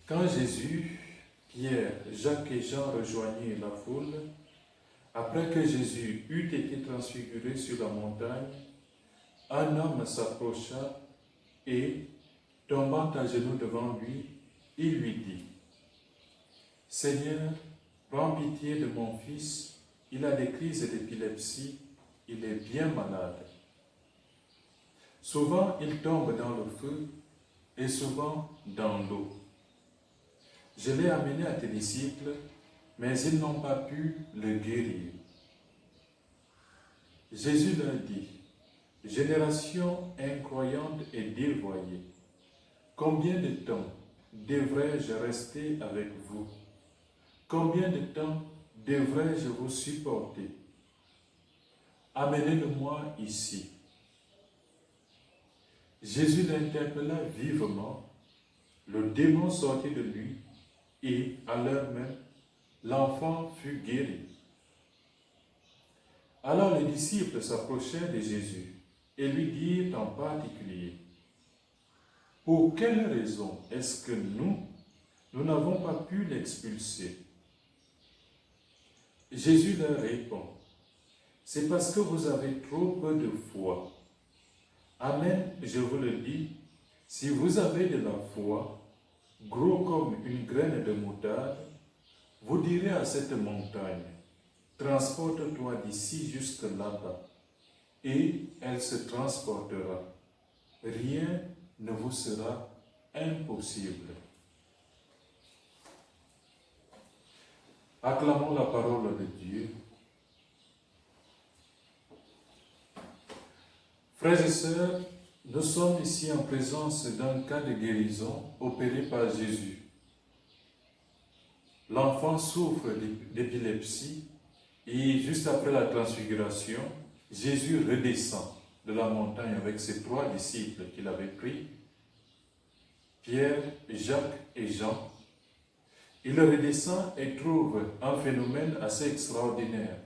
Quand Jésus, Pierre, Jacques et Jean rejoignirent la foule, après que Jésus eut été transfiguré sur la montagne, un homme s'approcha et, tombant à genoux devant lui, il lui dit, « Seigneur, prends pitié de mon fils, il a des crises d'épilepsie, il est bien malade. Souvent il tombe dans le feu et souvent dans l'eau. Je l'ai amené à tes disciples, mais ils n'ont pas pu le guérir. » Jésus leur dit, « Génération incroyante et dévoyée, combien de temps devrais-je rester avec vous? Combien de temps devrais-je vous supporter? Amenez-le-moi ici. » Jésus l'interpella vivement, le démon sortit de lui, et à l'heure même, l'enfant fut guéri. Alors les disciples s'approchèrent de Jésus et lui dirent en particulier, « Pour quelle raison est-ce que nous n'avons pas pu l'expulser? » Jésus leur répond, « C'est parce que vous avez trop peu de foi. Amen, je vous le dis, si vous avez de la foi, gros comme une graine de moutarde, vous direz à cette montagne, transporte-toi d'ici jusque là-bas, et elle se transportera. Rien ne vous sera impossible. » Acclamons la parole de Dieu. Frères et sœurs, nous sommes ici en présence d'un cas de guérison opéré par Jésus. L'enfant souffre d'épilepsie et juste après la transfiguration, Jésus redescend de la montagne avec ses 3 disciples qu'il avait pris, Pierre, Jacques et Jean. Il redescend et trouve un phénomène assez extraordinaire.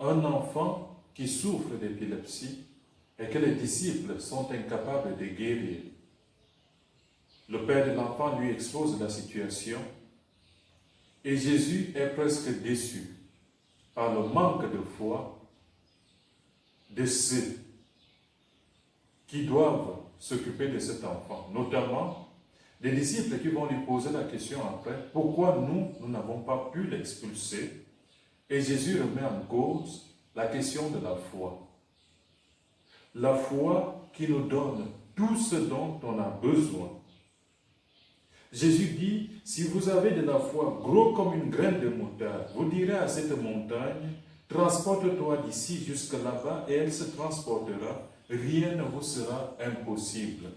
Un enfant qui souffre d'épilepsie et que les disciples sont incapables de guérir. Le père de l'enfant lui expose la situation et Jésus est presque déçu par le manque de foi de ceux qui doivent s'occuper de cet enfant, notamment des disciples qui vont lui poser la question après, pourquoi nous n'avons pas pu l'expulser? Et Jésus remet en cause la question de la foi. La foi qui nous donne tout ce dont on a besoin. Jésus dit, si vous avez de la foi gros comme une graine de moutarde, vous direz à cette montagne, transporte-toi d'ici jusque là-bas et elle se transportera, rien ne vous sera impossible.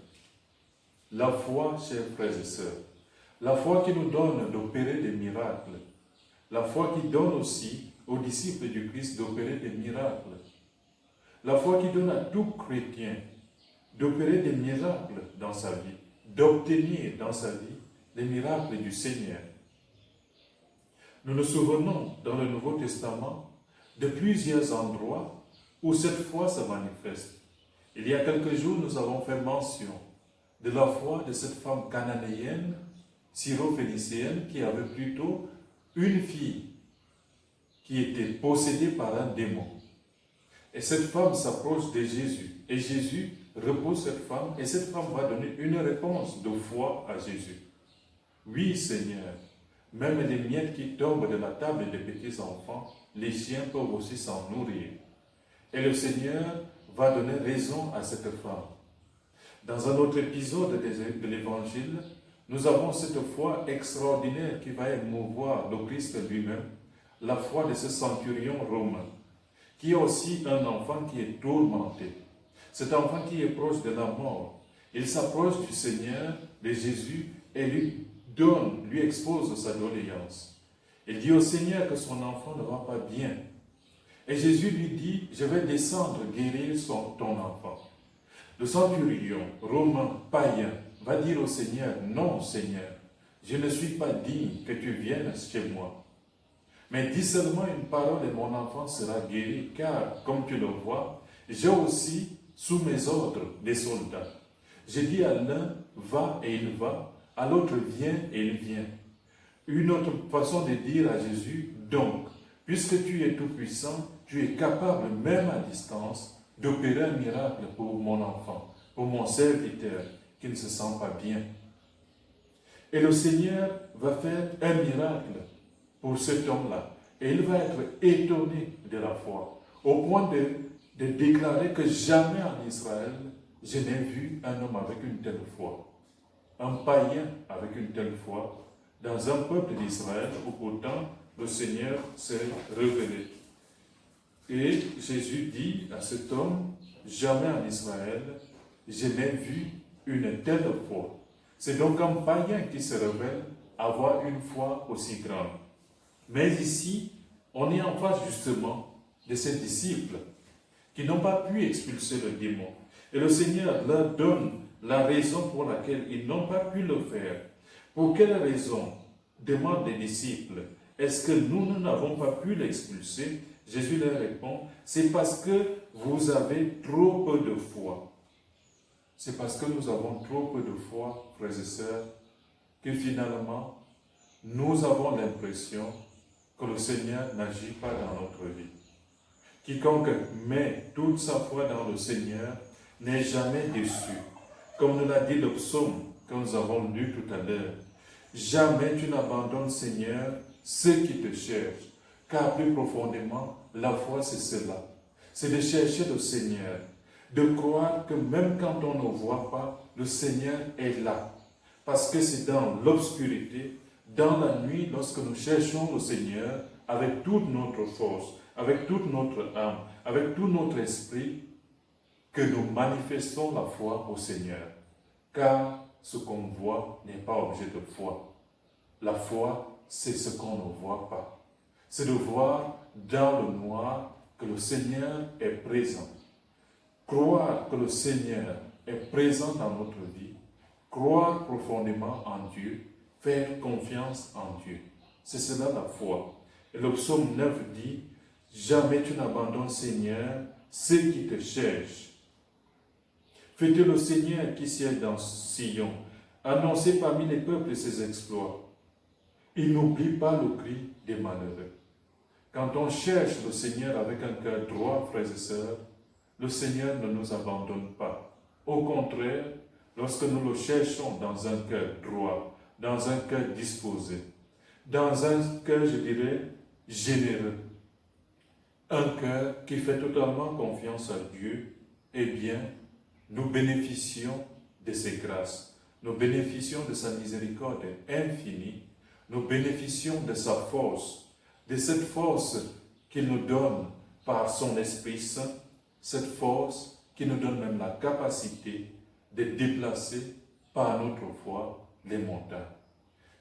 La foi, chers frères et sœurs, la foi qui nous donne d'opérer des miracles, la foi qui donne aussi aux disciples du Christ d'opérer des miracles, la foi qui donne à tout chrétien d'opérer des miracles dans sa vie, d'obtenir dans sa vie les miracles du Seigneur. Nous nous souvenons dans le Nouveau Testament de plusieurs endroits où cette foi se manifeste. Il y a quelques jours, nous avons fait mention de la foi de cette femme cananéenne, syro-phénicienne, qui avait plutôt une fille qui était possédée par un démon. Et cette femme s'approche de Jésus. Et Jésus repose cette femme. Et cette femme va donner une réponse de foi à Jésus. Oui, Seigneur, même les miettes qui tombent de la table des petits enfants, les chiens peuvent aussi s'en nourrir. Et le Seigneur va donner raison à cette femme. Dans un autre épisode de l'Évangile, nous avons cette foi extraordinaire qui va émouvoir le Christ lui-même, la foi de ce centurion romain, qui est aussi un enfant qui est tourmenté. Cet enfant qui est proche de la mort, il s'approche du Seigneur, de Jésus, et lui expose sa doléance. Il dit au Seigneur que son enfant ne va pas bien. Et Jésus lui dit, je vais descendre guérir ton enfant. Le centurion romain païen va dire au Seigneur, non Seigneur, je ne suis pas digne que tu viennes chez moi. Mais dis seulement une parole et mon enfant sera guéri, car, comme tu le vois, j'ai aussi sous mes ordres des soldats. Je dis à l'un, va et il va, à l'autre, viens et il vient. Une autre façon de dire à Jésus, donc, puisque tu es tout-puissant, tu es capable, même à distance, d'opérer un miracle pour mon enfant, pour mon serviteur, qui ne se sent pas bien. Et le Seigneur va faire un miracle pour cet homme-là. Et il va être étonné de la foi, au point de déclarer que jamais en Israël, je n'ai vu un homme avec une telle foi. Un païen avec une telle foi, dans un peuple d'Israël où pourtant le Seigneur s'est révélé. Et Jésus dit à cet homme, jamais en Israël, je n'ai vu une telle foi. C'est donc un païen qui se révèle avoir une foi aussi grande. Mais ici, on est en face justement de ces disciples qui n'ont pas pu expulser le démon. Et le Seigneur leur donne la raison pour laquelle ils n'ont pas pu le faire. Pour quelle raison, demandent les disciples, est-ce que nous n'avons pas pu l'expulser? Jésus leur répond, c'est parce que vous avez trop peu de foi. C'est parce que nous avons trop peu de foi, frères et sœurs, que finalement, nous avons l'impression que le Seigneur n'agit pas dans notre vie. Quiconque met toute sa foi dans le Seigneur n'est jamais déçu. Comme nous l'a dit le psaume que nous avons lu tout à l'heure, jamais tu n'abandonnes, Seigneur, ceux qui te cherchent, car plus profondément, la foi c'est cela. C'est de chercher le Seigneur, de croire que même quand on ne voit pas, le Seigneur est là. Parce que c'est dans l'obscurité, dans la nuit, lorsque nous cherchons le Seigneur, avec toute notre force, avec toute notre âme, avec tout notre esprit, que nous manifestons la foi au Seigneur. Car ce qu'on voit n'est pas objet de foi. La foi, c'est ce qu'on ne voit pas. C'est de voir dans le noir que le Seigneur est présent. Croire que le Seigneur est présent dans notre vie, croire profondément en Dieu, faire confiance en Dieu. C'est cela la foi. Et le psaume 9 dit, « Jamais tu n'abandonnes, Seigneur, ceux qui te cherchent. » Fêtez le Seigneur qui siège dans Sion, annoncez parmi les peuples ses exploits. Il n'oublie pas le cri des malheureux. Quand on cherche le Seigneur avec un cœur droit, frères et sœurs, le Seigneur ne nous abandonne pas. Au contraire, lorsque nous le cherchons dans un cœur droit, dans un cœur disposé, dans un cœur, je dirais, généreux, un cœur qui fait totalement confiance à Dieu, eh bien, nous bénéficions de ses grâces, nous bénéficions de sa miséricorde infinie, nous bénéficions de sa force, de cette force qu'il nous donne par son Esprit Saint, cette force qui nous donne même la capacité de déplacer par notre foi les montagnes.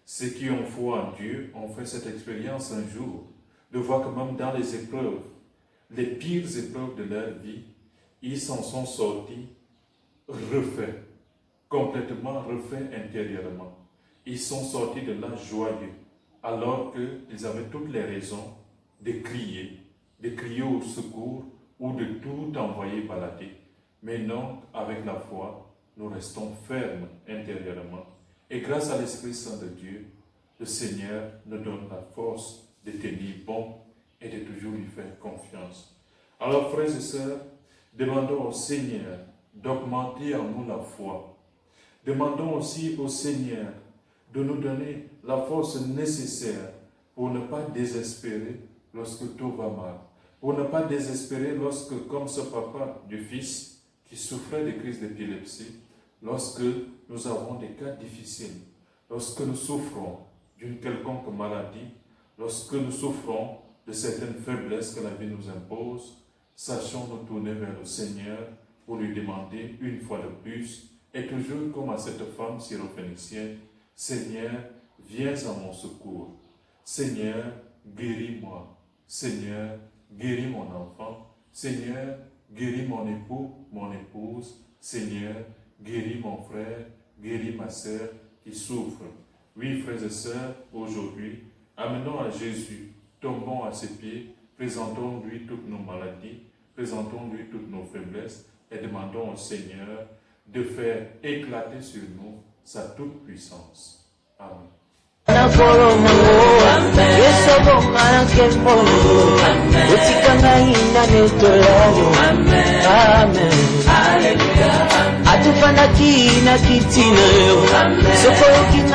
Ceux qui ont foi en Dieu ont fait cette expérience un jour, de voir que même dans les épreuves, les pires épreuves de leur vie, ils s'en sont sortis refaits, complètement refaits intérieurement. Ils sont sortis de là joyeux, alors qu'ils avaient toutes les raisons de crier au secours ou de tout envoyer balader. Mais non, avec la foi, nous restons fermes intérieurement. Et grâce à l'Esprit Saint de Dieu, le Seigneur nous donne la force de tenir bon et de toujours lui faire confiance. Alors, frères et sœurs, demandons au Seigneur d'augmenter en nous la foi. Demandons aussi au Seigneur de nous donner la force nécessaire pour ne pas désespérer lorsque tout va mal. Pour ne pas désespérer lorsque, comme ce papa du fils qui souffrait de crise d'épilepsie, lorsque nous avons des cas difficiles, lorsque nous souffrons d'une quelconque maladie, lorsque nous souffrons de certaines faiblesses que la vie nous impose, sachons nous tourner vers le Seigneur pour lui demander une fois de plus, et toujours comme à cette femme syrophénicienne, Seigneur, viens à mon secours. Seigneur, guéris-moi. Seigneur, guéris mon enfant. Seigneur, guéris mon époux, mon épouse. Seigneur, guéris mon frère, guéris ma sœur qui souffre. Oui, frères et sœurs, aujourd'hui, amenons à Jésus, tombons à ses pieds, présentons-lui toutes nos maladies, présentons-lui toutes nos faiblesses et demandons au Seigneur de faire éclater sur nous sa toute-puissance. Amen. Amen.